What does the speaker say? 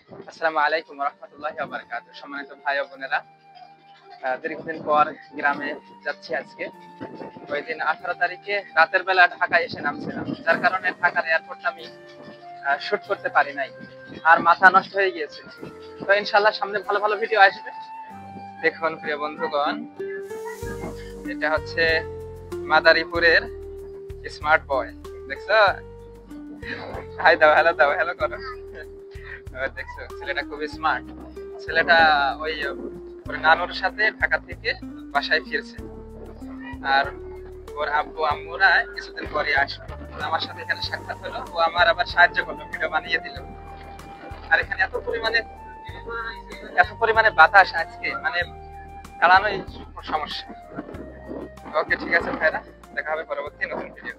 আসসালামু আলাইকুম ওয়া রাহমাতুল্লাহি ওয়া বারাকাতুহু। সম্মানিত ভাই ও বোনেরা, দীর্ঘদিন পর গ্রামে যাচ্ছি আজকে। ওই দিন 18 তারিখে রাতের বেলা ঢাকায় এসে নামছিলাম, যার কারণে ঢাকার এয়ারপোর্টটা আমি শুট করতে পারি নাই, আর মাথা নষ্ট হয়ে গিয়েছে। তো ইনশাআল্লাহ সামনে ভালো ভালো ভিডিও আসবে। দেখুন প্রিয় বন্ধুগণ, এটা হচ্ছে মাদারীপুরের স্মার্ট বয়। দেখছো? হাই দাও, হ্যালো দাও, হ্যালো করো। দেখছো ছেলেটা খুবই স্মার্ট। ছেলেটা ওই ওর নানুর সাথে ঢাকা থেকে বাসায় ফিরছে, আর ওর আব্বু আম্মুরা কিছুদিন পরে আসবে। আমার সাথে এখানে সাক্ষাৎ হলো, ও আমার আবার সাহায্য করলো, ভিডিও বানিয়ে দিল। আর এখানে এত পরিমাণে বাতাস আজকে, মানে দাঁড়ানোই সমস্যা। ওকে, ঠিক আছে ভাইরা, দেখা হবে পরবর্তী নতুন ভিডিও।